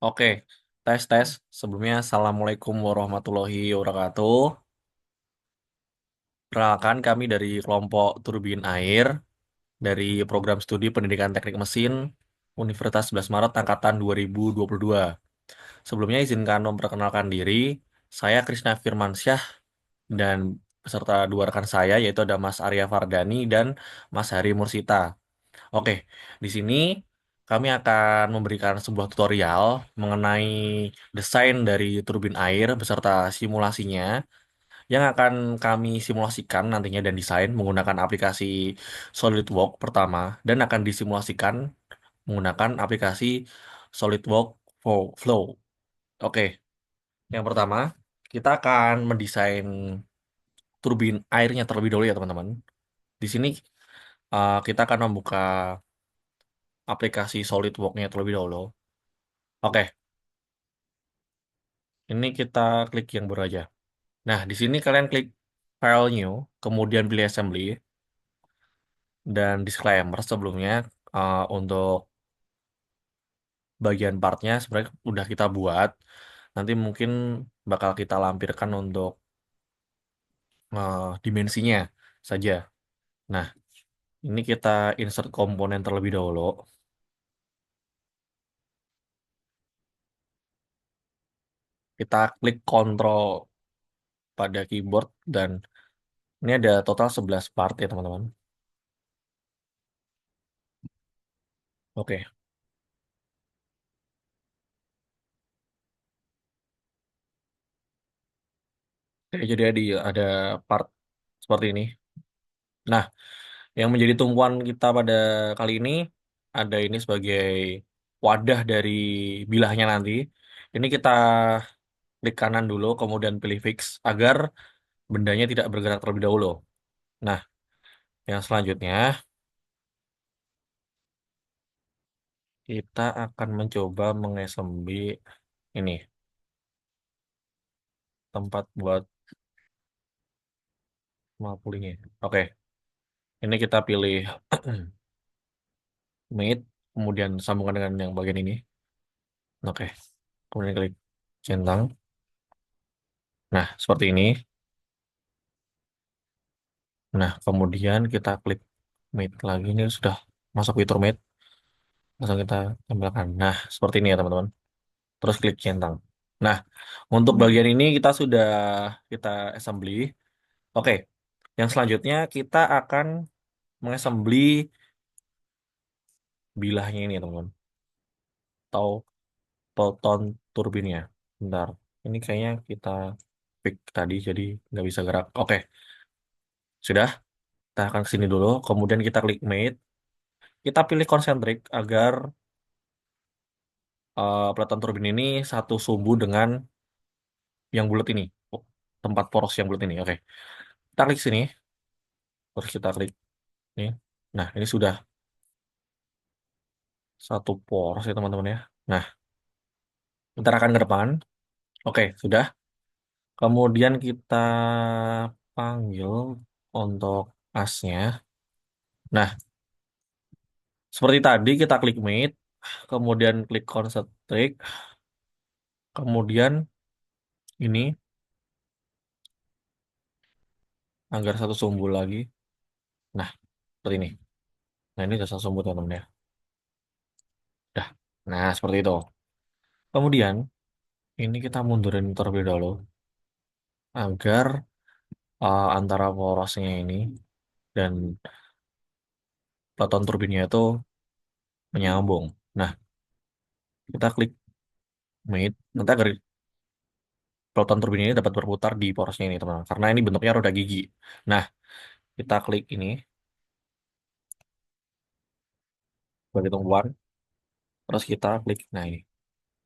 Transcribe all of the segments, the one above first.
Oke, tes tes. Sebelumnya, Assalamualaikum warahmatullahi wabarakatuh. Perkenalkan kami dari kelompok Turbin Air dari program studi Pendidikan Teknik Mesin Universitas 11 Maret Angkatan 2022. Sebelumnya izinkan memperkenalkan diri, saya Krisna Firmansyah dan beserta dua rekan saya yaitu ada Mas Arya Fardani dan Mas Hari Mursita. Oke, di sini kami akan memberikan sebuah tutorial mengenai desain dari turbin air beserta simulasinya yang akan kami simulasikan nantinya dan desain menggunakan aplikasi SolidWorks pertama dan akan disimulasikan menggunakan aplikasi SolidWorks Flow. Oke, yang pertama kita akan mendesain turbin airnya terlebih dahulu ya teman-teman. Di sini kita akan membuka aplikasi SolidWorks-nya terlebih dahulu. Oke, ini kita klik yang baru aja. Nah, di sini kalian klik File New, kemudian pilih Assembly, dan disclaimer sebelumnya untuk bagian partnya sebenarnya udah kita buat. Nanti mungkin bakal kita lampirkan untuk dimensinya saja. Nah, ini kita insert komponen terlebih dahulu. Kita klik Ctrl pada keyboard dan ini ada total 11 part ya teman-teman. Oke. Oke, jadi ada part seperti ini. Nah, yang menjadi tumpuan kita pada kali ini ada ini sebagai wadah dari bilahnya nanti. Ini kita klik kanan dulu, kemudian pilih fix agar bendanya tidak bergerak terlebih dahulu. Nah, yang selanjutnya kita akan mencoba mengassembly ini tempat buat mappingnya. Oke, ini kita pilih mate, kemudian sambungkan dengan yang bagian ini. Oke, kemudian klik centang. Nah, seperti ini. Nah, kemudian kita klik Mate lagi. Ini sudah masuk fitur Mate. Langsung kita tempelkan. Nah, seperti ini ya teman-teman. Terus klik centang. Nah, untuk bagian ini kita assembly. Oke, yang selanjutnya kita akan mengassembly bilahnya ini ya teman-teman. Atau Pelton turbinnya. Bentar, ini kayaknya kita pick tadi jadi nggak bisa gerak. Oke, sudah. Kita akan ke sini dulu. Kemudian kita klik Mate. Kita pilih concentric agar Platon turbin ini satu sumbu dengan yang bulat ini. Oh, tempat poros yang bulat ini. Oke. Kita klik sini, terus kita klik ini. Nah, ini sudah satu poros ya teman-teman ya. Nah, kita akan ke depan. Oke, sudah. Kemudian kita panggil untuk asnya. Nah, seperti tadi kita klik mate, kemudian klik concentric, kemudian ini agar satu sumbu lagi. Nah, seperti ini. Nah, ini sudah satu sumbu teman-teman ya. Dah. Nah, seperti itu. Kemudian ini kita mundurin terlebih dahulu agar antara porosnya ini dan Platon turbinnya itu menyambung. Nah, kita klik mate. Nanti agar Platon turbin ini dapat berputar di porosnya ini, teman-teman. Karena ini bentuknya roda gigi. Nah, kita klik ini sebagai tumpuan. Terus kita klik. Nah, ini.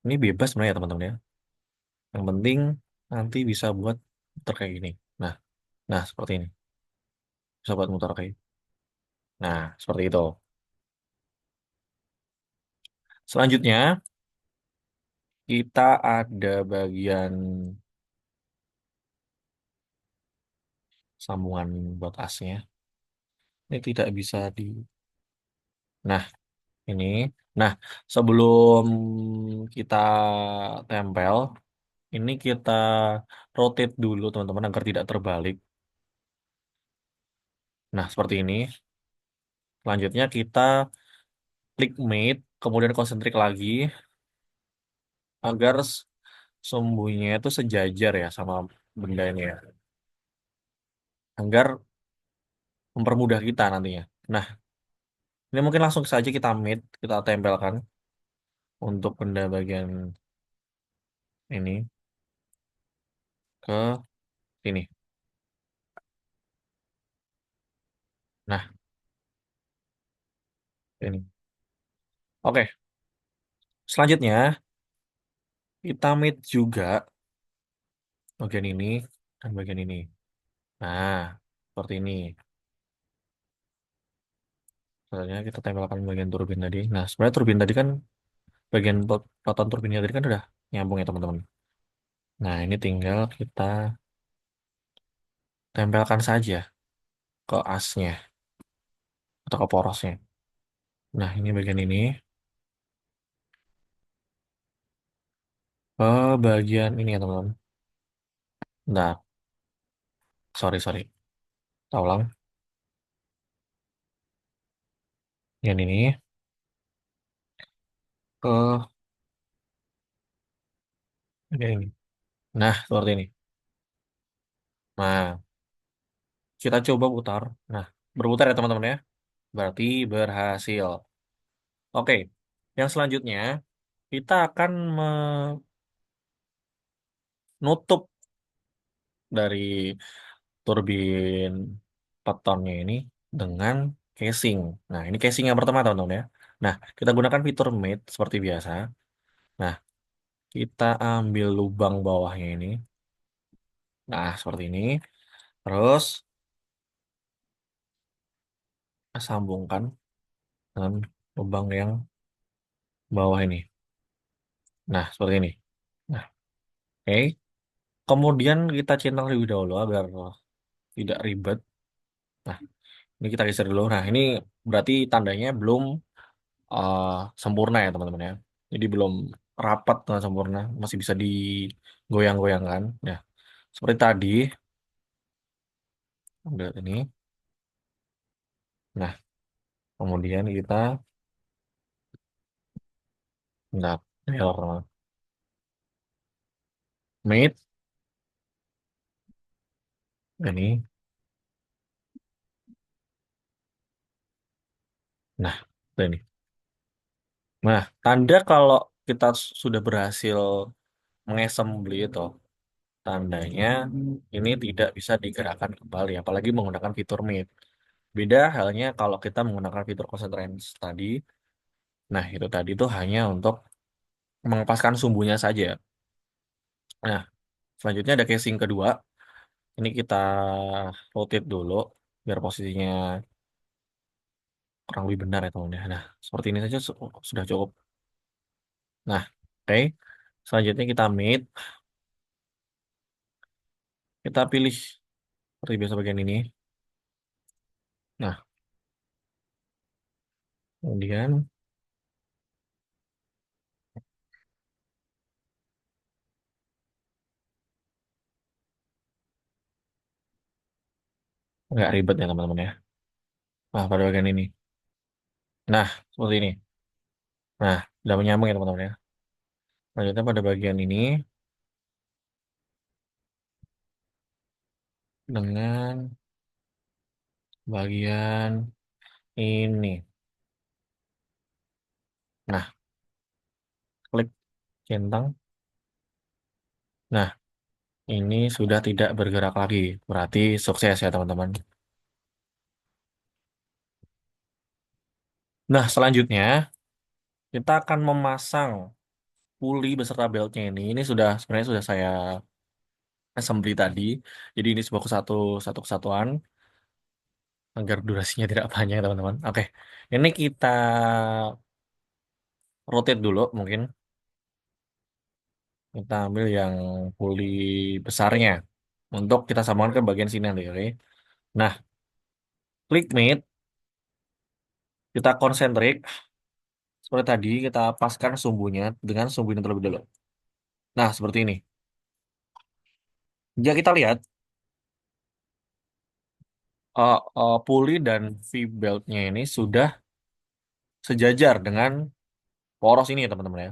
Ini bebas sebenarnya ya, teman-teman ya. Yang penting nanti bisa buat muter kayak gini. Nah, nah seperti ini. Bisa buat muter kayak. Nah, seperti itu. Selanjutnya, kita ada bagian sambungan buat asnya. Ini tidak bisa di... Nah, Ini. Nah, sebelum kita tempel, ini kita rotate dulu teman-teman agar tidak terbalik. Nah, seperti ini. Selanjutnya kita klik mate, kemudian konsentrik lagi agar sumbunya itu sejajar ya sama benda ini ya. Agar mempermudah kita nantinya. Nah, ini mungkin langsung saja kita mate, kita tempelkan untuk benda bagian ini ke sini. Nah, ini. Oke, selanjutnya kita mate juga bagian ini dan bagian ini. Nah, seperti ini. Misalnya kita tempelkan bagian turbin tadi. Nah, sebenarnya turbin tadi kan bagian rotan turbinnya tadi kan udah nyambung ya teman-teman. Nah, ini tinggal kita tempelkan saja ke asnya atau ke porosnya. Nah, ini bagian ini ke bagian ini ya teman-teman. Nah, sorry. Kita ulang. Yang ini ke bagian ini. Nah, seperti ini. Nah, kita coba putar. Nah, berputar ya teman-teman ya. Berarti berhasil. Oke, yang selanjutnya kita akan menutup dari turbin petonnya ini dengan casing. Nah, ini casing yang pertama teman-teman ya. Nah, kita gunakan fitur mate seperti biasa. Nah, kita ambil lubang bawahnya ini. Nah, seperti ini. Terus kita sambungkan dengan lubang yang bawah ini. Nah, seperti ini. Nah, oke. Kemudian kita centang lebih dahulu agar tidak ribet. Nah, ini kita geser dulu. Nah, ini berarti tandanya belum uh, sempurna ya teman-teman ya. Jadi belum rapat dengan sempurna, masih bisa digoyang-goyangkan. Ya, seperti tadi, ambil ini. Nah, kemudian kita nah, error mate ini. Nah, ini. Nah, tanda kalau kita sudah berhasil mengassembly itu, tandanya ini tidak bisa digerakkan kembali, apalagi menggunakan fitur mate. Beda halnya kalau kita menggunakan fitur constraints tadi. Nah, itu tadi tuh hanya untuk mengepaskan sumbunya saja. Nah, selanjutnya ada casing kedua. Ini kita rotate dulu biar posisinya kurang lebih benar ya teman ya. Nah, seperti ini saja sudah cukup. Nah, oke. Selanjutnya kita mate. Kita pilih seperti biasa bagian ini. Nah, kemudian nggak ribet ya teman-teman ya. Nah, pada bagian ini. Nah, seperti ini. Nah, udah menyambung ya teman-teman ya. Selanjutnya pada bagian ini dengan bagian ini. Nah, klik centang. Nah, ini sudah tidak bergerak lagi. Berarti sukses ya teman-teman. Nah, selanjutnya kita akan memasang puli beserta beltnya ini. Ini sudah sebenarnya sudah saya assembly tadi. Jadi ini sebuah satu kesatuan agar durasinya tidak panjang teman-teman. Oke, ini kita rotate dulu mungkin. Kita ambil yang puli besarnya untuk kita sambungkan ke bagian sini nanti. Oke. Nah, klik mate, kita konsentrik. Seperti tadi kita paskan sumbunya dengan sumbu ini terlebih dulu. Nah, seperti ini. Jika kita lihat puli dan V-beltnya ini sudah sejajar dengan poros ini ya teman-teman ya.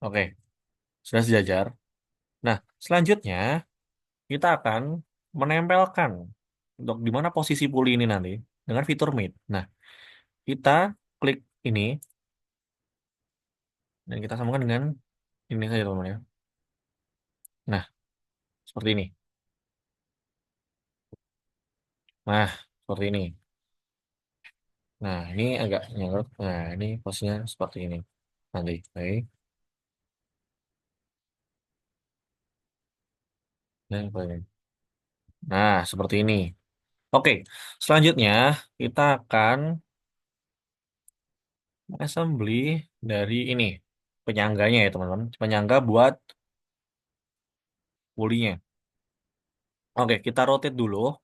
Oke, sudah sejajar. Nah, selanjutnya kita akan menempelkan untuk di mana posisi puli ini nanti dengan fitur mate. Nah, kita klik ini dan kita sambungkan dengan ini saja teman-teman ya. Nah, seperti ini. Nah, seperti ini. Nah, ini agak nyangkut. Nah, ini posisinya seperti ini. Nanti, oke. Nah, seperti ini. Nah, seperti ini. Oke, selanjutnya kita akan assembly dari ini penyangganya ya teman-teman. Penyangga buat pulinya. Oke, kita rotate dulu.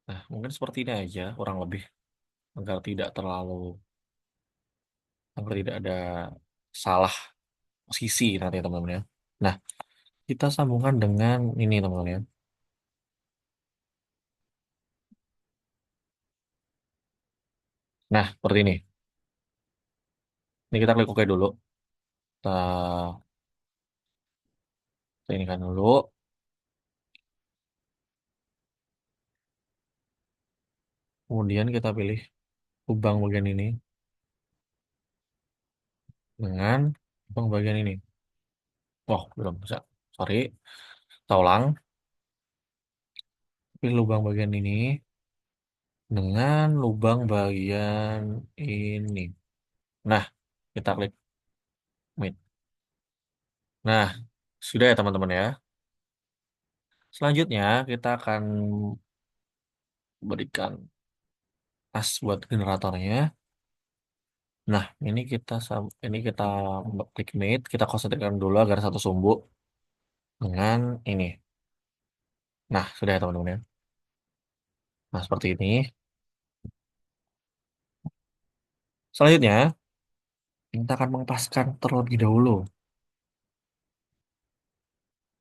Nah, mungkin seperti ini aja, kurang lebih agar tidak terlalu, agar tidak ada salah posisi nanti ya, teman-teman ya. Nah, kita sambungkan dengan ini teman-teman ya. Nah, seperti ini. Ini kita klik OK dulu. Kita, kita ini kan dulu. Kemudian kita pilih lubang bagian ini dengan lubang bagian ini. Oh, belum bisa. Sorry. Kita ulang. Pilih lubang bagian ini dengan lubang bagian ini. Nah, kita klik mid. Nah, sudah ya teman-teman ya. Selanjutnya kita akan berikan tas buat generatornya. Nah, ini kita klik mid, kita konsentrasikan dulu agar satu sumbu dengan ini. Nah, sudah ya teman-teman ya. Nah, seperti ini. Selanjutnya, kita akan mengepaskan terlebih dahulu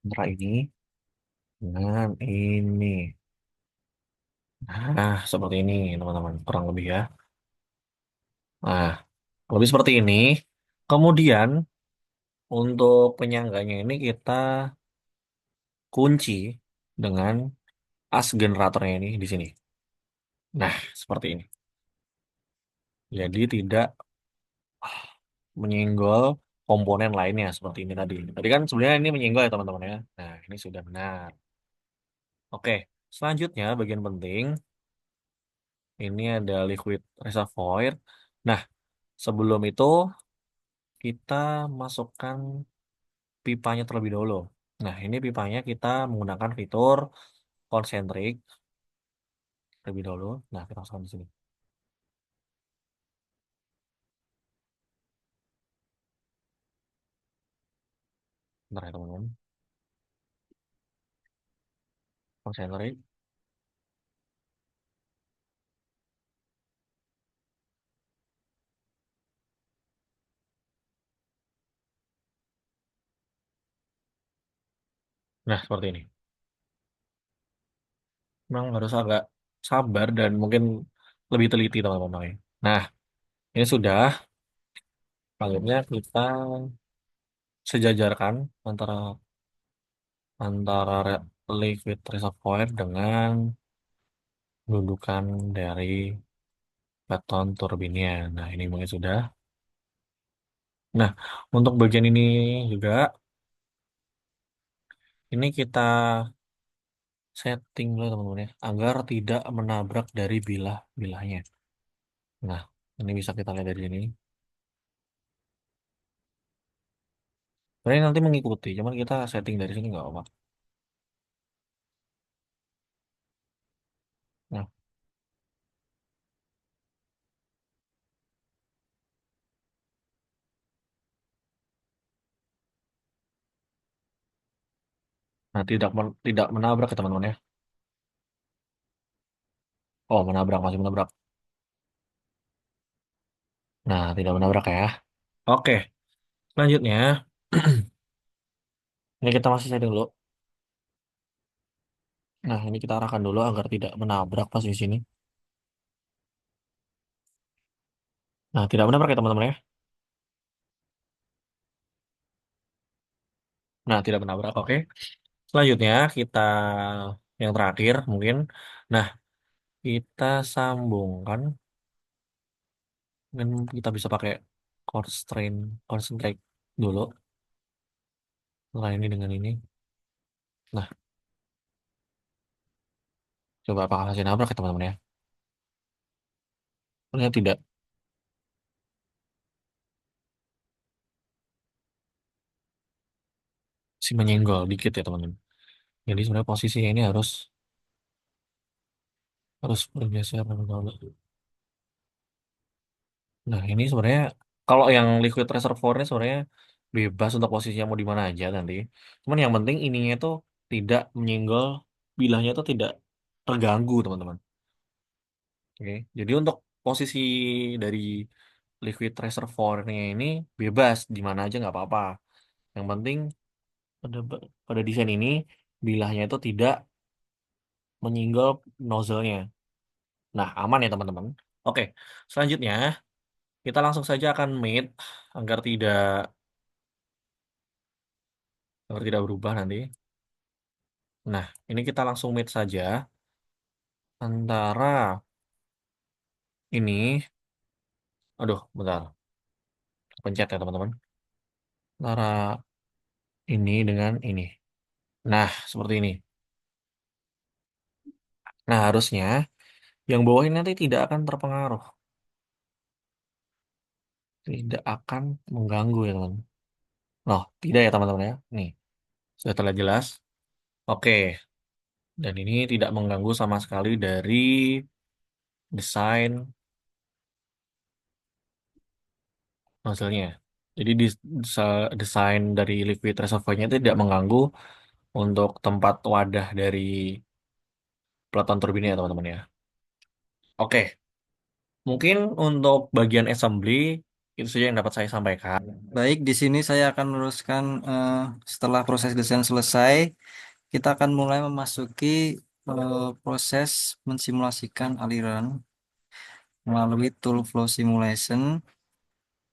antara ini dengan ini. Nah, seperti ini teman-teman, kurang lebih ya. Nah, lebih seperti ini. Kemudian untuk penyangganya ini kita kunci dengan as generatornya ini di sini. Nah, seperti ini. Jadi tidak menyenggol komponen lainnya seperti ini tadi. Tadi kan sebenarnya ini menyenggol ya teman-teman ya. Nah, ini sudah benar. Oke, selanjutnya bagian penting ini ada liquid reservoir. Nah, sebelum itu kita masukkan pipanya terlebih dahulu. Nah, ini pipanya kita menggunakan fitur concentric terlebih dahulu. Nah, kita masukkan di sini. Bentar ya teman-teman. Concentric. Nah, seperti ini. Memang harus agak sabar dan mungkin lebih teliti teman-teman. Nah, ini sudah. Selanjutnya kita sejajarkan antara antara liquid reservoir dengan gundukan dari beton turbinnya. Nah, ini mungkin sudah. Nah, untuk bagian ini juga, ini kita setting dulu teman-teman ya, agar tidak menabrak dari bilah-bilahnya. Nah, ini bisa kita lihat dari sini. Sebenarnya nanti mengikuti, cuman kita setting dari sini nggak apa-apa. Nah, nah tidak menabrak ya teman-teman ya. Oh, menabrak, masih menabrak. Nah, tidak menabrak ya. Oke, selanjutnya. Ini kita masih setting dulu. Nah, ini kita arahkan dulu agar tidak menabrak pas di sini. Nah, tidak menabrak ya teman-teman ya. Nah, tidak menabrak. Oke. Selanjutnya kita yang terakhir mungkin. Nah, kita sambungkan. Mungkin kita bisa pakai constraint, concentrate dulu. Setelah ini dengan ini. Nah, coba apakah masih nabrak ya teman-teman ya. Ternyata tidak. Si menyenggol dikit ya teman-teman. Jadi sebenarnya posisinya ini harus harus bergeser dulu. Nah, ini sebenarnya kalau yang liquid reservoir-nya sebenarnya bebas untuk posisinya mau di mana aja nanti. Cuman yang penting ininya itu tidak menyenggol, bilahnya itu tidak terganggu, teman-teman. Oke. Jadi untuk posisi dari liquid reservoir-nya ini bebas di mana aja nggak apa-apa. Yang penting pada pada desain ini bilahnya itu tidak menyenggol nozzle-nya. Nah, aman ya, teman-teman. Oke. Selanjutnya kita langsung saja akan mate agar tidak berubah nanti. Nah, ini kita langsung mate saja antara ini, aduh, bentar, pencet ya teman-teman. Antara ini dengan ini. Nah, seperti ini. Nah, harusnya yang bawah ini nanti tidak akan terpengaruh, tidak akan mengganggu ya teman. Loh, tidak ya teman-teman ya. Nih, sudah terlihat jelas. Oke, dan ini tidak mengganggu sama sekali dari desain nozzle-nya. Jadi desain dari liquid reservoir-nya itu tidak mengganggu untuk tempat wadah dari peloton turbinnya ya teman-teman ya. Oke, mungkin untuk bagian assembly itu saja yang dapat saya sampaikan. Baik, di sini saya akan meneruskan setelah proses desain selesai, kita akan mulai memasuki proses mensimulasikan aliran melalui tool flow simulation.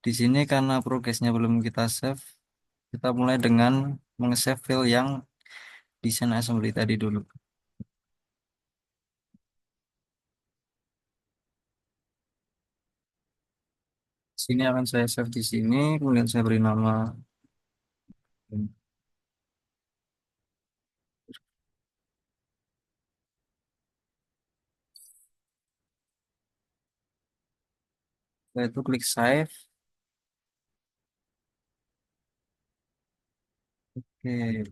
Di sini karena progresnya belum kita save, kita mulai dengan meng-save file yang desain assembly tadi dulu. Sini akan saya save di sini, kemudian saya beri nama yaitu klik save. Oke.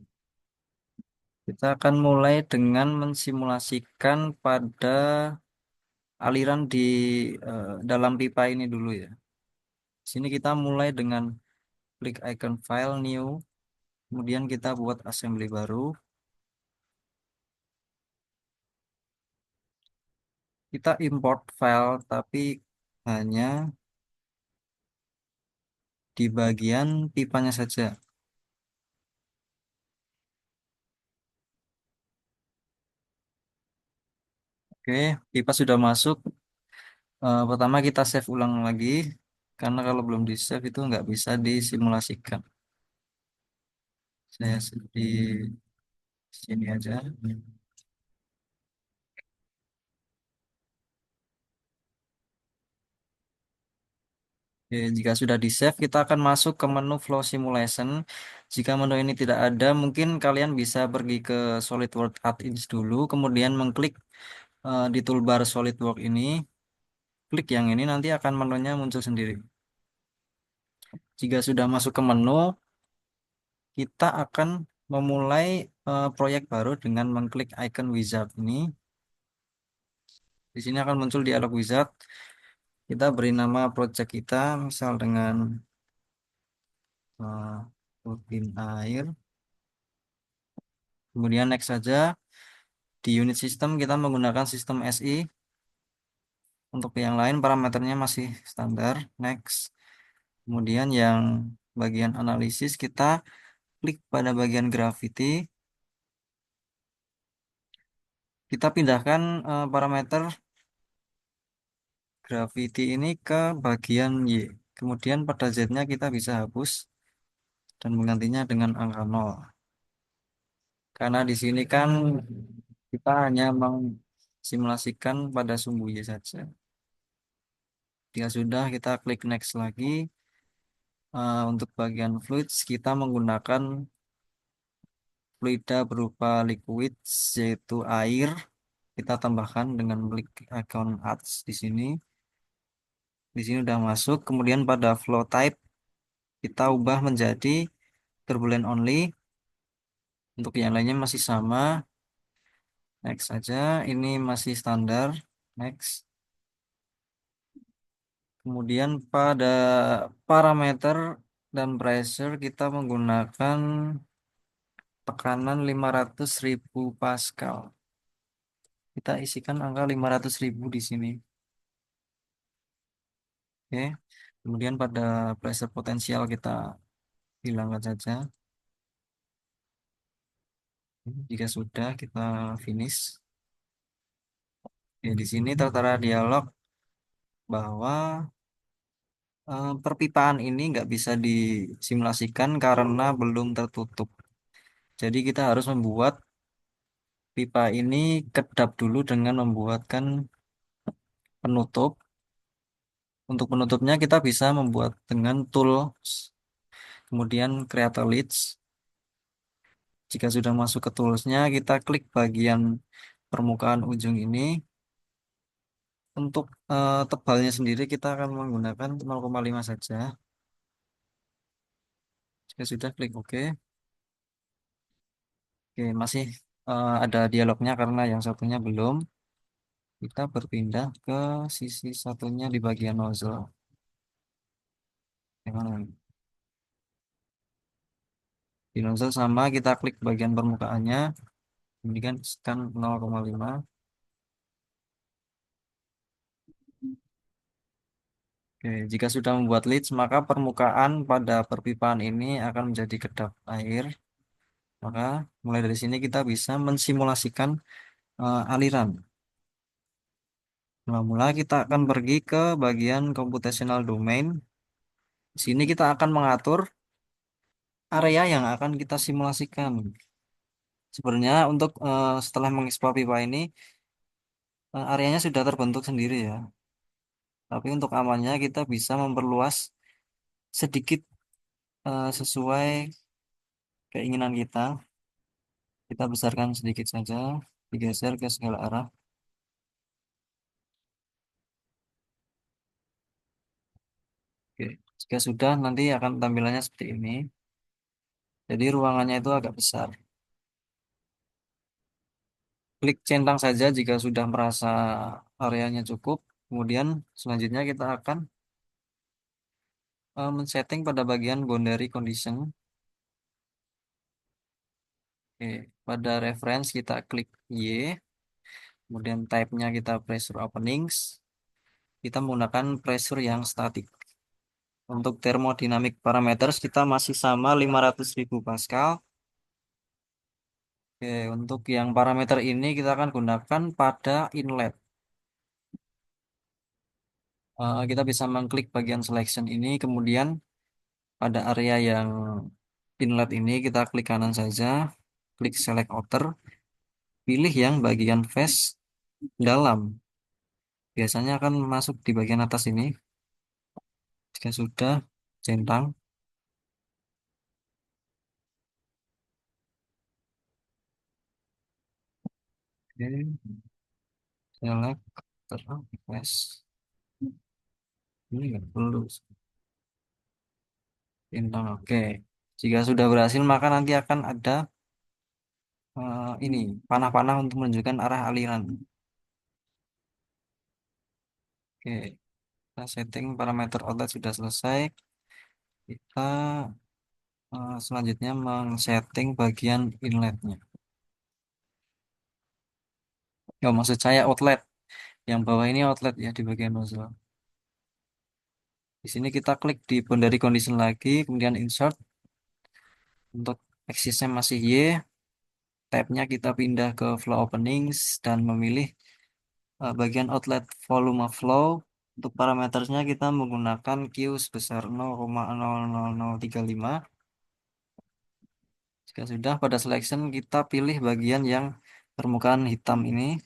Kita akan mulai dengan mensimulasikan pada aliran di dalam pipa ini dulu ya. Sini kita mulai dengan klik icon file new, kemudian kita buat assembly baru. Kita import file tapi hanya di bagian pipanya saja. Oke, pipa sudah masuk. Pertama kita save ulang lagi karena kalau belum di save itu nggak bisa disimulasikan. Saya save di sini aja. Oke, jika sudah di save, kita akan masuk ke menu Flow Simulation. Jika menu ini tidak ada, mungkin kalian bisa pergi ke SolidWorks Add-ins dulu, kemudian mengklik di toolbar SolidWorks ini, klik yang ini nanti akan menunya muncul sendiri. Jika sudah masuk ke menu, kita akan memulai proyek baru dengan mengklik icon wizard ini. Di sini akan muncul dialog wizard. Kita beri nama project kita, misal dengan turbin air. Kemudian next saja. Di unit sistem kita menggunakan sistem SI. Untuk yang lain parameternya masih standar. Next. Kemudian yang bagian analisis kita klik pada bagian gravity. Kita pindahkan parameter gravity ini ke bagian Y. Kemudian pada Z-nya kita bisa hapus dan menggantinya dengan angka 0. Karena di sini kan kita hanya simulasikan pada sumbu Y saja. Jika sudah, kita klik next lagi. Untuk bagian fluids, kita menggunakan fluida berupa liquid, yaitu air. Kita tambahkan dengan klik icon add di sini. Di sini udah masuk. Kemudian pada flow type, kita ubah menjadi turbulent only. Untuk yang lainnya masih sama. Next saja. Ini masih standar. Next. Kemudian pada parameter dan pressure kita menggunakan tekanan 500.000 Pascal. Kita isikan angka 500.000 di sini. Oke. Kemudian pada pressure potensial kita hilangkan saja. Jika sudah kita finish. Ya, di sini tertera dialog bahwa perpipaan ini nggak bisa disimulasikan karena belum tertutup. Jadi kita harus membuat pipa ini kedap dulu dengan membuatkan penutup. Untuk penutupnya kita bisa membuat dengan tools, kemudian create leads. Jika sudah masuk ke toolsnya, kita klik bagian permukaan ujung ini. Untuk tebalnya sendiri kita akan menggunakan 0,5 saja. Jika sudah klik OK. Oke, masih ada dialognya karena yang satunya belum. Kita berpindah ke sisi satunya di bagian nozzle. Yang mana? Di nozzle sama kita klik bagian permukaannya. Kemudian scan 0,5. Oke, jika sudah membuat leads, maka permukaan pada perpipaan ini akan menjadi kedap air. Maka mulai dari sini kita bisa mensimulasikan aliran. Mula-mula kita akan pergi ke bagian computational domain. Di sini kita akan mengatur area yang akan kita simulasikan. Sebenarnya untuk setelah mengeksplor pipa ini, areanya sudah terbentuk sendiri ya. Tapi untuk amannya kita bisa memperluas sedikit sesuai keinginan kita. Kita besarkan sedikit saja, digeser ke segala arah. Oke. Jika sudah, nanti akan tampilannya seperti ini. Jadi ruangannya itu agak besar. Klik centang saja jika sudah merasa areanya cukup. Kemudian selanjutnya kita akan men-setting pada bagian boundary condition. Oke. Pada reference kita klik Y. Kemudian type-nya kita pressure openings. Kita menggunakan pressure yang statik. Untuk thermodynamic parameters kita masih sama 500.000 Pascal. Oke, untuk yang parameter ini kita akan gunakan pada inlet. Kita bisa mengklik bagian selection ini, kemudian pada area yang inlet ini kita klik kanan saja, klik select outer, pilih yang bagian face dalam. Biasanya akan masuk di bagian atas ini. Jika sudah, centang. Oke, select outer face. Ini nggak perlu centang. Oke. Jika sudah berhasil, maka nanti akan ada ini panah-panah untuk menunjukkan arah aliran. Oke, kita setting parameter outlet sudah selesai. Kita selanjutnya men-setting bagian inletnya. Ya, maksud saya outlet. Yang bawah ini outlet ya di bagian nozzle. Di sini kita klik di boundary condition lagi, kemudian insert. Untuk axisnya masih Y, tabnya kita pindah ke flow openings dan memilih bagian outlet volume flow. Untuk parameternya kita menggunakan Q sebesar 0,00035. Jika sudah, pada selection kita pilih bagian yang permukaan hitam ini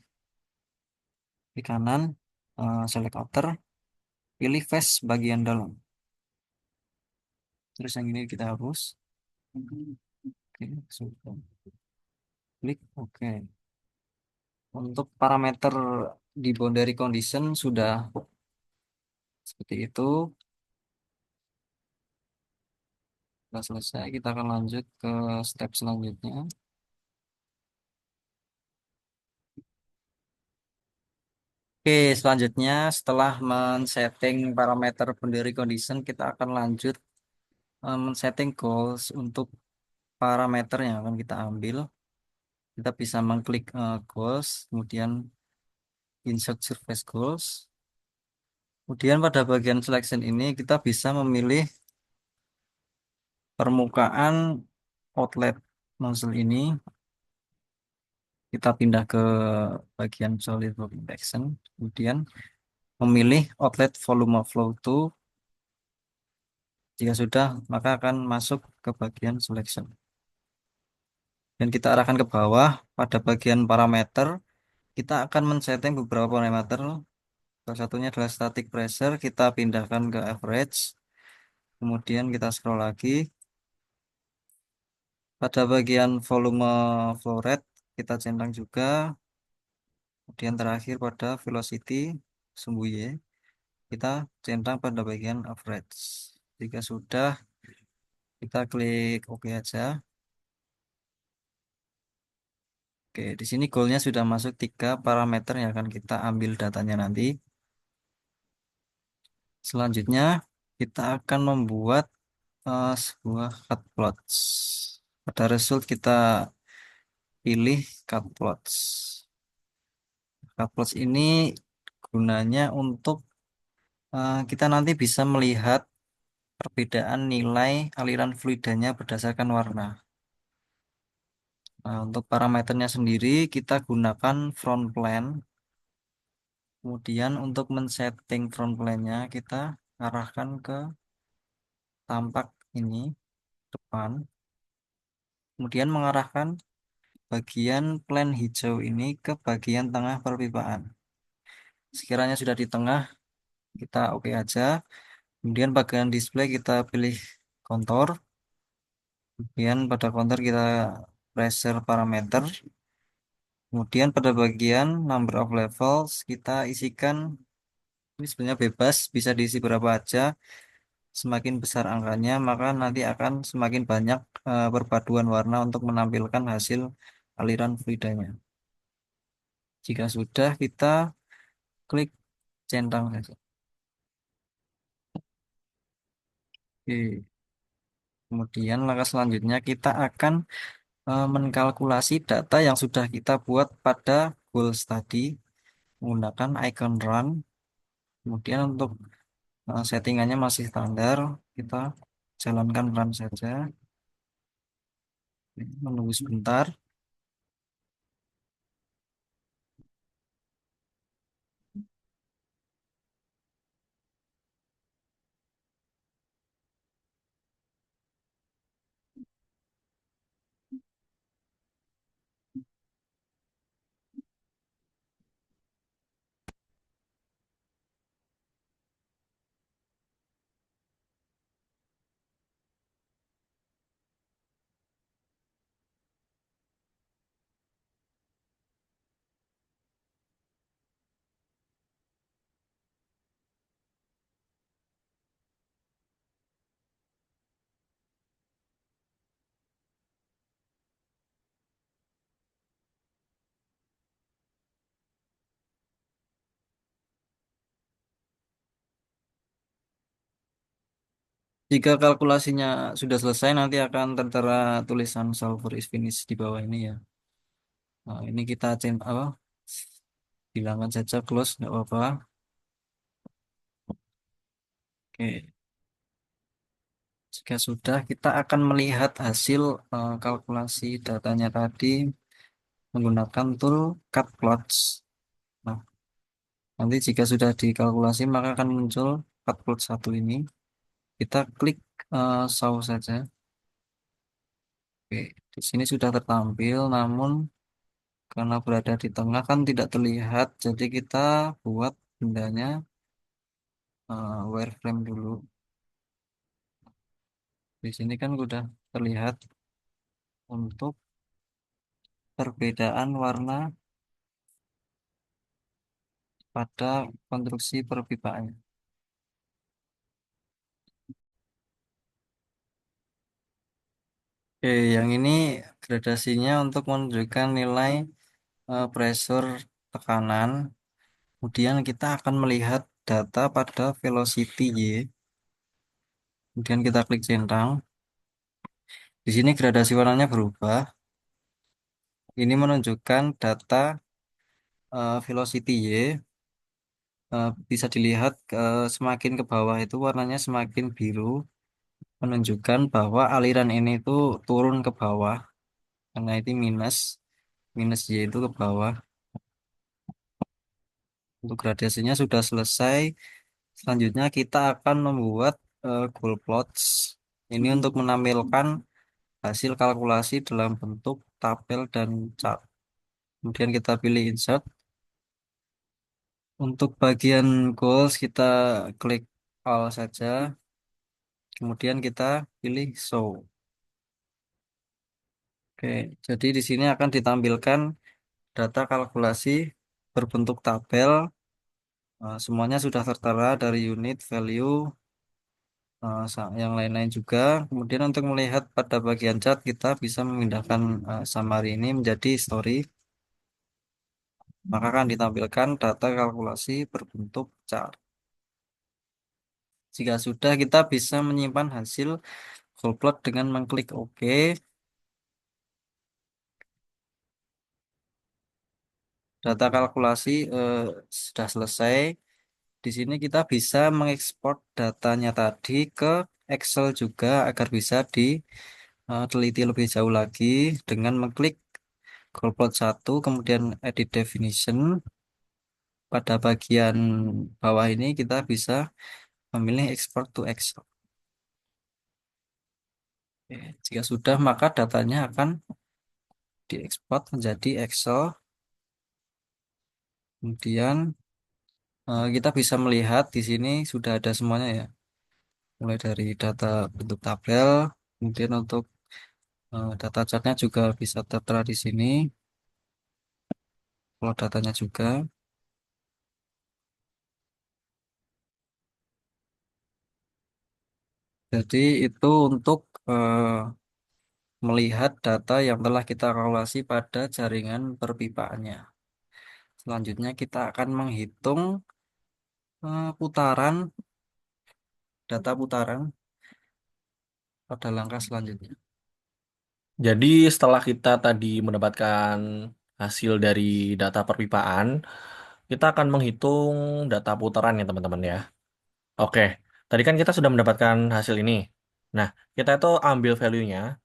di kanan, select outer, pilih face bagian dalam. Terus yang ini kita hapus. Oke, sudah. Klik OK. Untuk parameter di boundary condition sudah seperti itu. Sudah selesai, kita akan lanjut ke step selanjutnya. Oke, selanjutnya setelah men-setting parameter boundary condition, kita akan lanjut men-setting goals untuk parameter yang akan kita ambil. Kita bisa mengklik goals, kemudian insert surface goals. Kemudian pada bagian selection ini kita bisa memilih permukaan outlet nozzle ini. Kita pindah ke bagian solid work injection, kemudian memilih outlet volume flow to. Jika sudah, maka akan masuk ke bagian selection. Dan kita arahkan ke bawah pada bagian parameter. Kita akan men-setting beberapa parameter. Salah satunya adalah static pressure. Kita pindahkan ke average. Kemudian kita scroll lagi. Pada bagian volume flow rate, kita centang juga. Kemudian terakhir pada velocity, sumbu Y, kita centang pada bagian average. Jika sudah, kita klik OK aja. Oke, di sini goalnya sudah masuk 3 parameter yang akan kita ambil datanya nanti. Selanjutnya, kita akan membuat sebuah cut plots. Pada result kita pilih cut plots. Cut plots ini gunanya untuk kita nanti bisa melihat perbedaan nilai aliran fluidanya berdasarkan warna. Nah, untuk parameternya sendiri kita gunakan front plane. Kemudian untuk men-setting front plane-nya kita arahkan ke tampak ini depan. Kemudian mengarahkan bagian plane hijau ini ke bagian tengah perpipaan. Sekiranya sudah di tengah, kita OK aja. Kemudian bagian display kita pilih kontur. Kemudian pada kontur kita pressure parameter. Kemudian pada bagian number of levels kita isikan, ini sebenarnya bebas, bisa diisi berapa aja. Semakin besar angkanya, maka nanti akan semakin banyak perpaduan warna untuk menampilkan hasil aliran fluidanya. Jika sudah, kita klik centang saja. Oke. Kemudian langkah selanjutnya kita akan menkalkulasi data yang sudah kita buat pada goals tadi menggunakan icon run. Kemudian untuk settingannya masih standar, kita jalankan run saja. Menunggu sebentar. Jika kalkulasinya sudah selesai, nanti akan tertera tulisan solver is finished di bawah ini ya. Nah, ini kita apa? Hilangkan saja close, nggak apa-apa. Oke, jika sudah, kita akan melihat hasil kalkulasi datanya tadi menggunakan tool cut plots. Nah, nanti jika sudah dikalkulasi, maka akan muncul cut plot satu ini. Kita klik show saja. Oke, di sini sudah tertampil, namun karena berada di tengah kan tidak terlihat, jadi kita buat bendanya wireframe dulu. Di sini kan sudah terlihat untuk perbedaan warna pada konstruksi perpipaan. Oke, yang ini gradasinya untuk menunjukkan nilai pressure tekanan. Kemudian kita akan melihat data pada velocity Y. Kemudian kita klik centang. Di sini gradasi warnanya berubah. Ini menunjukkan data velocity Y. Bisa dilihat semakin ke bawah itu warnanya semakin biru, menunjukkan bahwa aliran ini itu turun ke bawah karena itu minus minus Y itu ke bawah. Untuk gradasinya sudah selesai. Selanjutnya kita akan membuat goal plots. Ini untuk menampilkan hasil kalkulasi dalam bentuk tabel dan chart. Kemudian kita pilih insert. Untuk bagian goals kita klik all saja. Kemudian kita pilih show. Oke, jadi di sini akan ditampilkan data kalkulasi berbentuk tabel. Semuanya sudah tertera dari unit, value, yang lain-lain juga. Kemudian untuk melihat pada bagian chart, kita bisa memindahkan summary ini menjadi story. Maka akan ditampilkan data kalkulasi berbentuk chart. Jika sudah, kita bisa menyimpan hasil whole plot dengan mengklik OK. Data kalkulasi sudah selesai. Di sini kita bisa mengekspor datanya tadi ke Excel juga agar bisa diteliti lebih jauh lagi dengan mengklik goal plot 1, kemudian edit definition. Pada bagian bawah ini kita bisa memilih export to Excel. Oke, jika sudah, maka datanya akan diekspor menjadi Excel. Kemudian kita bisa melihat di sini sudah ada semuanya ya. Mulai dari data bentuk tabel, kemudian untuk data chartnya juga bisa tertera di sini. Kalau datanya juga. Jadi itu untuk melihat data yang telah kita kalkulasi pada jaringan perpipaannya. Selanjutnya kita akan menghitung putaran, data putaran pada langkah selanjutnya. Jadi setelah kita tadi mendapatkan hasil dari data perpipaan, kita akan menghitung data putaran ya teman-teman ya. Oke, tadi kan kita sudah mendapatkan hasil ini. Nah, kita itu ambil value-nya,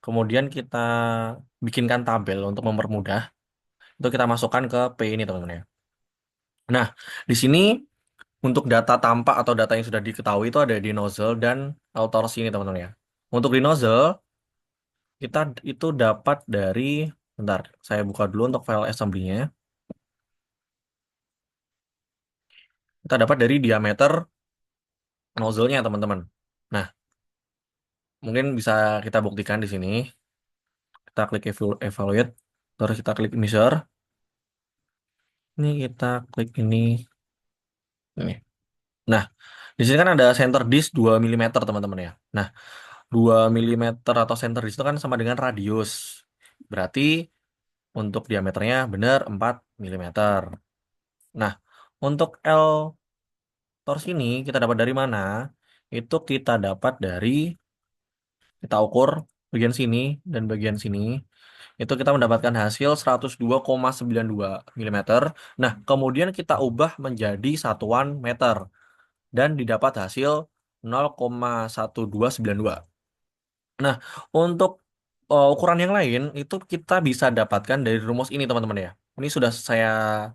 kemudian kita bikinkan tabel untuk mempermudah. Itu kita masukkan ke P ini teman-teman ya. Nah, di sini untuk data tampak atau data yang sudah diketahui itu ada di nozzle dan authors ini teman-teman ya. Untuk di nozzle, kita itu dapat dari, bentar, saya buka dulu untuk file assembly-nya. Kita dapat dari diameter nozzle-nya teman-teman. Nah, mungkin bisa kita buktikan di sini. Kita klik evaluate, terus kita klik measure. Ini kita klik ini. Nah, di sini kan ada center disk 2 mm teman-teman ya. Nah, 2 mm atau center disk itu kan sama dengan radius. Berarti untuk diameternya benar 4 mm. Nah, untuk L torsi ini kita dapat dari mana? Itu kita dapat dari, kita ukur bagian sini dan bagian sini. Itu kita mendapatkan hasil 102,92 mm. Nah, kemudian kita ubah menjadi satuan meter dan didapat hasil 0,1292. Nah, untuk ukuran yang lain itu kita bisa dapatkan dari rumus ini teman-teman ya. Ini sudah saya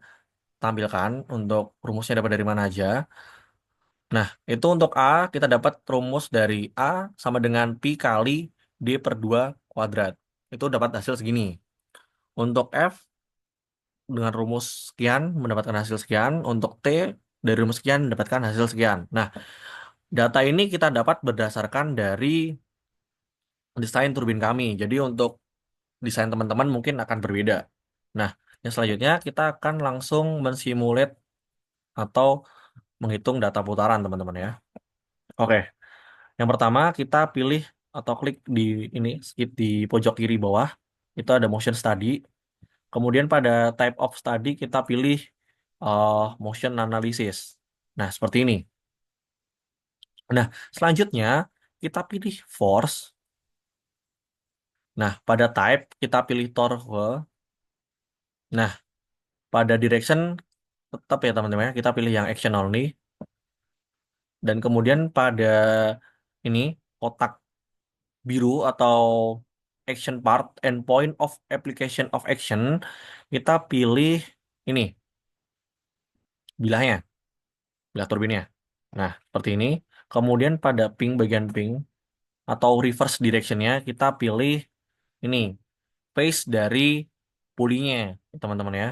tampilkan untuk rumusnya dapat dari mana aja. Nah, itu untuk A kita dapat rumus dari A sama dengan Pi kali D per 2 kuadrat. Itu dapat hasil segini. Untuk F dengan rumus sekian mendapatkan hasil sekian. Untuk T dari rumus sekian mendapatkan hasil sekian. Nah, data ini kita dapat berdasarkan dari desain turbin kami. Jadi untuk desain teman-teman mungkin akan berbeda. Nah, yang selanjutnya kita akan langsung mensimulate atau menghitung data putaran teman-teman ya. Oke, yang pertama kita pilih atau klik di ini skip di pojok kiri bawah. Itu ada motion study. Kemudian pada type of study kita pilih motion analysis. Nah, seperti ini. Nah, selanjutnya kita pilih force. Nah, pada type kita pilih torque. Nah, pada direction tetap ya teman-teman ya, kita pilih yang action only. Dan kemudian pada ini kotak biru atau action part and point of application of action, kita pilih ini bilahnya, bilah turbinnya. Nah, seperti ini. Kemudian pada ping bagian ping atau reverse directionnya kita pilih ini face dari pulinya, teman-teman ya.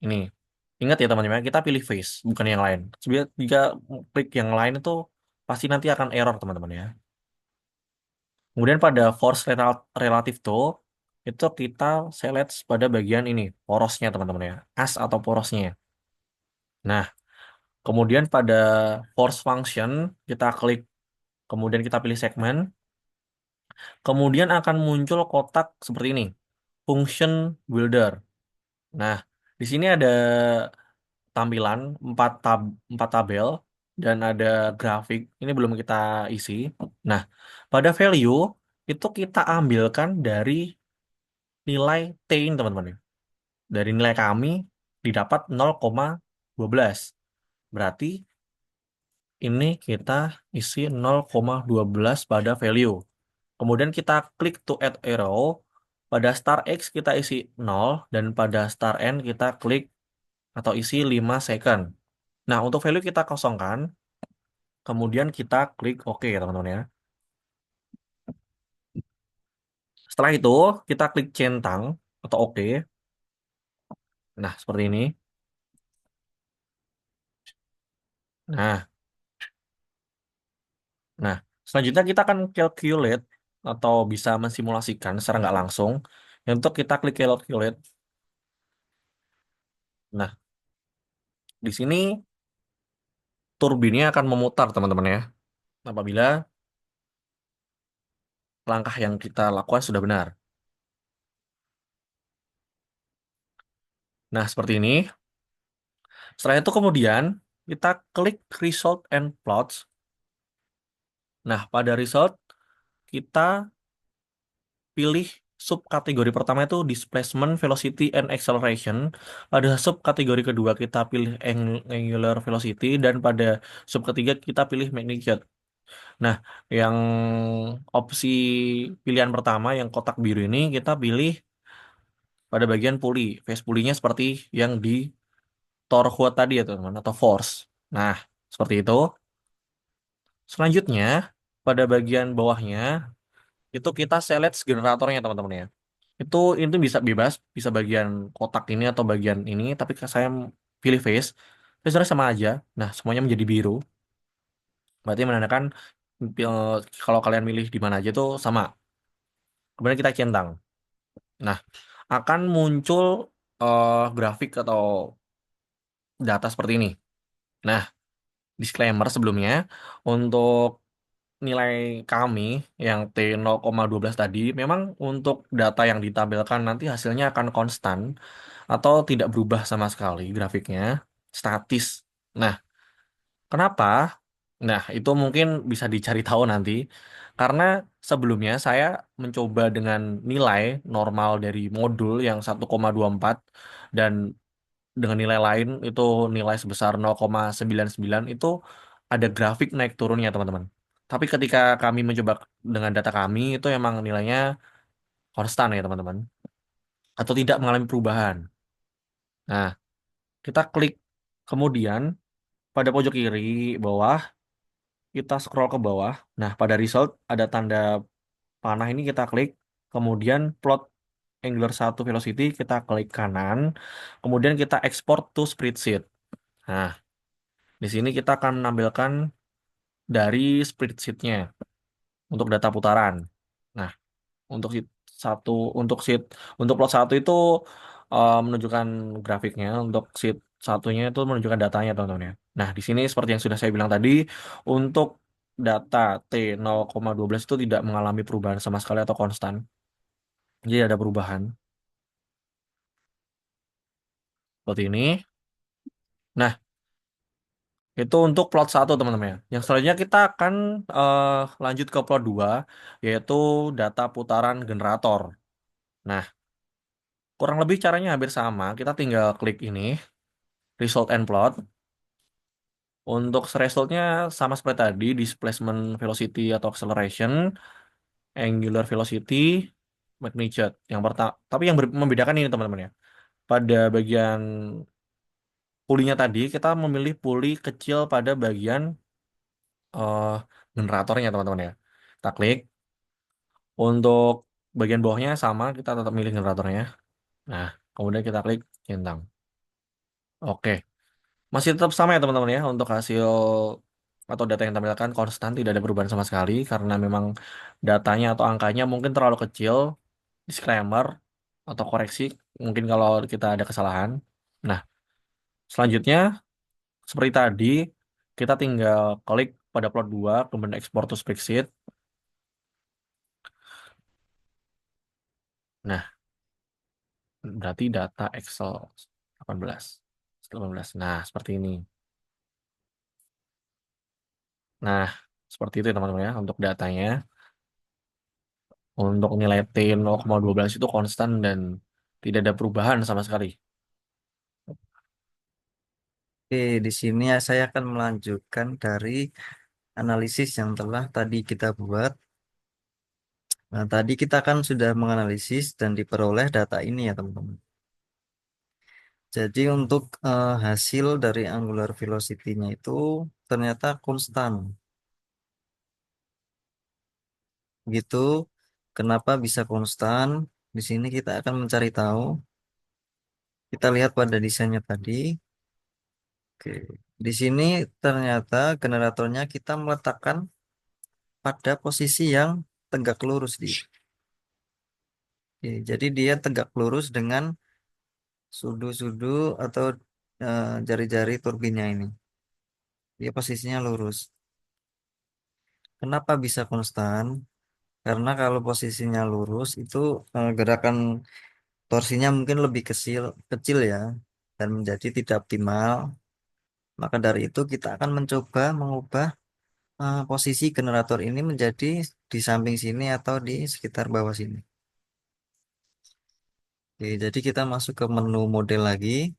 Ini. Ingat ya teman-teman, kita pilih face, bukan yang lain. Jika klik yang lain itu pasti nanti akan error teman-teman ya. Kemudian pada force relative tool, itu kita select pada bagian ini, porosnya teman-teman ya. As atau porosnya. Nah, kemudian pada force function, kita klik, kemudian kita pilih segmen. Kemudian akan muncul kotak seperti ini, function builder. Nah, di sini ada tampilan 4 tabel dan ada grafik. Ini belum kita isi. Nah, pada value itu kita ambilkan dari nilai T ini teman-teman. Dari nilai kami didapat 0,12. Berarti ini kita isi 0,12 pada value. Kemudian kita klik to add arrow. Pada star X kita isi 0 dan pada star N kita klik atau isi 5 second. Nah, untuk value kita kosongkan. Kemudian kita klik OK ya teman-teman ya. Setelah itu kita klik centang atau OK. Nah, seperti ini. Nah, nah, selanjutnya kita akan calculate atau bisa mensimulasikan secara nggak langsung. Untuk kita klik calculate. Nah, di sini turbinnya akan memutar teman-teman ya. Apabila langkah yang kita lakukan sudah benar. Nah, seperti ini. Setelah itu kemudian kita klik result and plots. Nah, pada result kita pilih subkategori pertama itu displacement, velocity, and acceleration. Pada subkategori kedua kita pilih angular velocity dan pada sub ketiga kita pilih magnitude. Nah, yang opsi pilihan pertama yang kotak biru ini kita pilih pada bagian pulley. Face pulley-nya seperti yang di torque tadi ya teman-teman atau force. Nah, seperti itu. Selanjutnya pada bagian bawahnya itu kita select generatornya teman-teman ya. Itu bisa bebas, bisa bagian kotak ini atau bagian ini, tapi saya pilih face. Face sebenarnya sama aja. Nah, semuanya menjadi biru. Berarti menandakan kalau kalian milih di mana aja tuh sama. Kemudian kita centang. Nah, akan muncul grafik atau data seperti ini. Nah, disclaimer sebelumnya untuk nilai kami yang T0,12 tadi memang untuk data yang ditampilkan nanti hasilnya akan konstan atau tidak berubah sama sekali grafiknya, statis. Nah, kenapa? Nah, itu mungkin bisa dicari tahu nanti. Karena sebelumnya saya mencoba dengan nilai normal dari modul yang 1,24 dan dengan nilai lain itu nilai sebesar 0,99 itu ada grafik naik turunnya, teman-teman. Tapi ketika kami mencoba dengan data kami itu emang nilainya konstan ya, teman-teman. Atau tidak mengalami perubahan. Nah, kita klik kemudian pada pojok kiri bawah kita scroll ke bawah. Nah, pada result ada tanda panah ini kita klik. Kemudian plot Angular 1 velocity kita klik kanan. Kemudian kita export to spreadsheet. Nah, di sini kita akan menampilkan dari spreadsheet-nya untuk data putaran. Nah, untuk sheet satu, untuk plot satu itu menunjukkan grafiknya, untuk sheet satunya itu menunjukkan datanya, teman-teman ya. Nah, di sini seperti yang sudah saya bilang tadi, untuk data T0,12 itu tidak mengalami perubahan sama sekali atau konstan. Jadi ada perubahan seperti ini. Nah, itu untuk plot satu, teman-teman ya. Yang selanjutnya kita akan eh, lanjut ke plot 2 yaitu data putaran generator. Nah, kurang lebih caranya hampir sama. Kita tinggal klik ini, result and plot. Untuk resultnya sama seperti tadi, displacement velocity atau acceleration, angular velocity, magnitude. Yang pertama, tapi yang membedakan ini, teman-teman ya. Pada bagian pulinya tadi, kita memilih puli kecil pada bagian eh, generatornya, teman-teman ya. Kita klik. Untuk bagian bawahnya sama, kita tetap milih generatornya. Nah, kemudian kita klik centang. Oke. Masih tetap sama ya, teman-teman ya, untuk hasil atau data yang tampilkan konstan, tidak ada perubahan sama sekali karena memang datanya atau angkanya mungkin terlalu kecil. Disclaimer atau koreksi mungkin kalau kita ada kesalahan. Nah, selanjutnya seperti tadi kita tinggal klik pada plot 2 kemudian export to spreadsheet. Nah, berarti data Excel 18. 18. Nah, seperti ini. Nah, seperti itu ya, teman-teman ya untuk datanya. Untuk nilai T 0,12 itu konstan dan tidak ada perubahan sama sekali. Oke, di sini ya saya akan melanjutkan dari analisis yang telah tadi kita buat. Nah, tadi kita kan sudah menganalisis dan diperoleh data ini ya teman-teman. Jadi untuk hasil dari angular velocity-nya itu ternyata konstan. Gitu. Kenapa bisa konstan? Di sini kita akan mencari tahu. Kita lihat pada desainnya tadi. Oke. Di sini ternyata generatornya kita meletakkan pada posisi yang tegak lurus di. Oke, jadi dia tegak lurus dengan sudu-sudu atau jari-jari turbinnya ini. Dia posisinya lurus. Kenapa bisa konstan? Karena kalau posisinya lurus itu gerakan torsinya mungkin lebih kecil, kecil ya, dan menjadi tidak optimal. Maka dari itu kita akan mencoba mengubah posisi generator ini menjadi di samping sini atau di sekitar bawah sini. Oke, jadi kita masuk ke menu model lagi.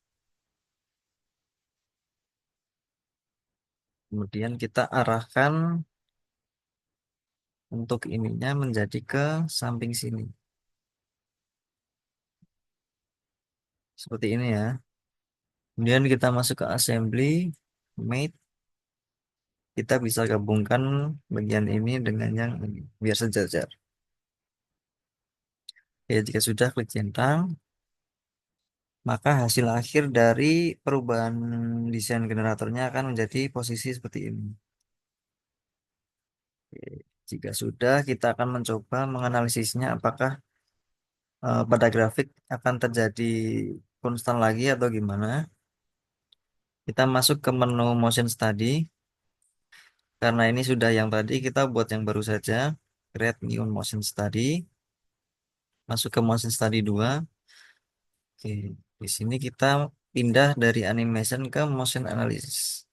Kemudian kita arahkan untuk ininya menjadi ke samping sini. Seperti ini ya. Kemudian kita masuk ke assembly, mate. Kita bisa gabungkan bagian ini dengan yang ini, biar sejajar. Oke, jika sudah klik centang, maka hasil akhir dari perubahan desain generatornya akan menjadi posisi seperti ini. Oke, jika sudah, kita akan mencoba menganalisisnya apakah pada grafik akan terjadi konstan lagi atau gimana. Kita masuk ke menu motion study. Karena ini sudah yang tadi, kita buat yang baru saja. Create new motion study. Masuk ke motion study 2. Oke, di sini kita pindah dari animation ke motion analysis.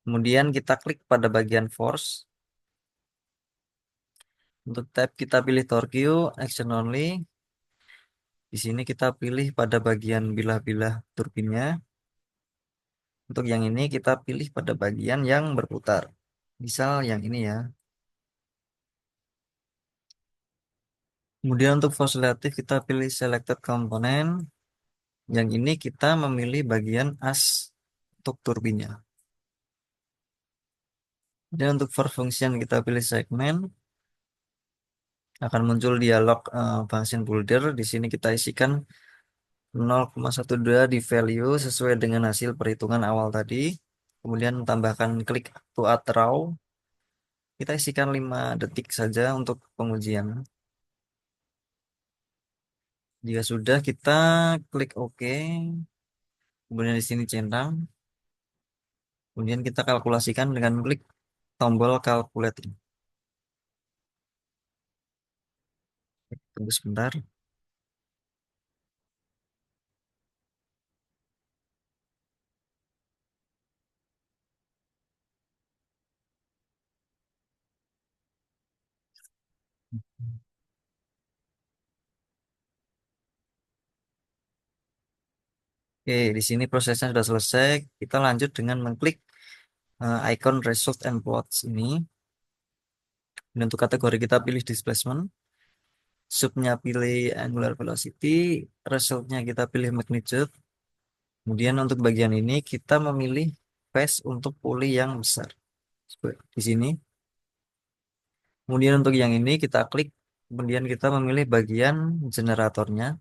Kemudian kita klik pada bagian force. Untuk tab kita pilih torque, action only. Di sini kita pilih pada bagian bilah-bilah turbinnya. Untuk yang ini kita pilih pada bagian yang berputar. Misal yang ini ya. Kemudian untuk force relative kita pilih selected component. Yang ini kita memilih bagian as untuk turbinnya. Dan untuk for function kita pilih segmen. Akan muncul dialog function builder. Di sini kita isikan 0,12 di value sesuai dengan hasil perhitungan awal tadi. Kemudian tambahkan klik to add raw. Kita isikan 5 detik saja untuk pengujian. Jika sudah kita klik OK. Kemudian di sini centang. Kemudian kita kalkulasikan dengan klik tombol calculate. Tunggu sebentar. Oke, di sini prosesnya sudah selesai. Kita lanjut dengan mengklik icon result and plots ini. Dan untuk kategori kita pilih displacement. Subnya pilih angular velocity. Resultnya kita pilih magnitude. Kemudian untuk bagian ini kita memilih phase untuk puli yang besar. Di sini. Kemudian untuk yang ini kita klik. Kemudian kita memilih bagian generatornya.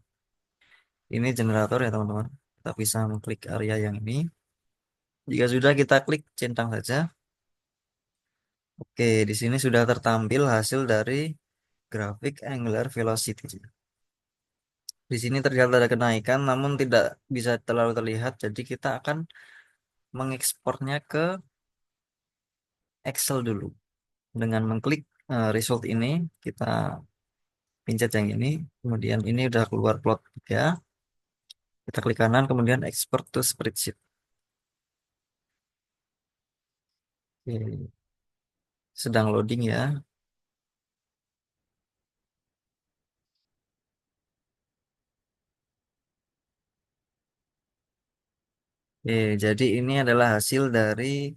Ini generator ya teman-teman. Kita bisa mengklik area yang ini. Jika sudah kita klik centang saja. Oke, di sini sudah tertampil hasil dari grafik angular velocity. Di sini terlihat ada kenaikan, namun tidak bisa terlalu terlihat. Jadi kita akan mengekspornya ke Excel dulu. Dengan mengklik result ini, kita pencet yang ini. Kemudian ini udah keluar plot 3. Kita klik kanan, kemudian export to spreadsheet. Oke, sedang loading ya. Oke, jadi ini adalah hasil dari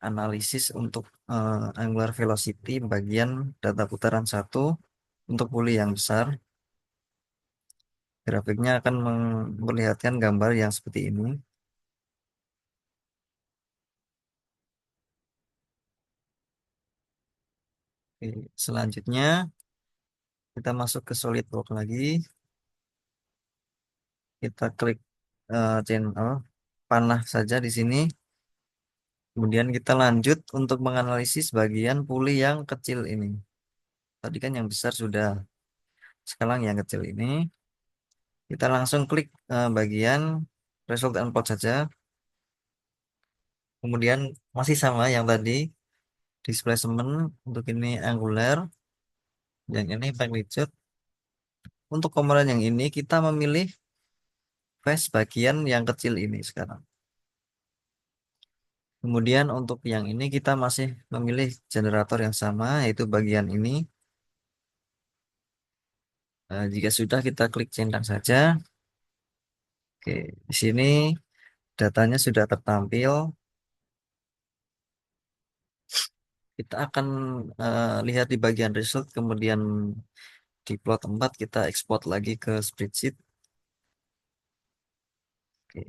analisis untuk angular velocity bagian data putaran 1 untuk puli yang besar. Grafiknya akan memperlihatkan gambar yang seperti ini. Oke, selanjutnya kita masuk ke SolidWorks lagi. Kita klik channel panah saja di sini. Kemudian kita lanjut untuk menganalisis bagian puli yang kecil ini. Tadi kan yang besar sudah. Sekarang yang kecil ini. Kita langsung klik bagian result and plot saja. Kemudian masih sama yang tadi. Displacement untuk ini angular. Yang ini magnitude. Untuk komponen yang ini kita memilih phase bagian yang kecil ini sekarang. Kemudian untuk yang ini kita masih memilih generator yang sama, yaitu bagian ini. Jika sudah kita klik centang saja. Oke, di sini datanya sudah tertampil. Kita akan lihat di bagian result, kemudian di plot 4 kita ekspor lagi ke spreadsheet. Oke,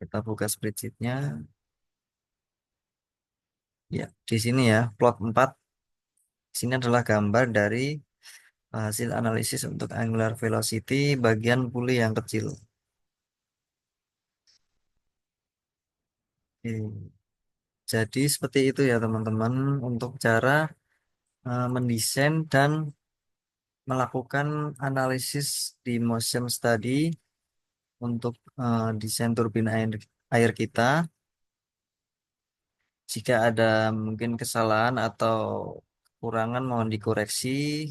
kita buka spreadsheetnya. Ya, di sini ya, plot 4. Di sini adalah gambar dari hasil analisis untuk angular velocity bagian puli yang kecil. Oke. Jadi seperti itu ya teman-teman untuk cara mendesain dan melakukan analisis di motion study untuk desain turbin air kita. Jika ada mungkin kesalahan atau kekurangan mohon dikoreksi.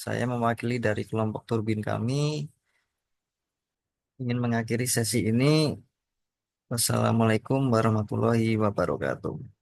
Saya mewakili dari kelompok turbin kami ingin mengakhiri sesi ini. Wassalamualaikum warahmatullahi wabarakatuh.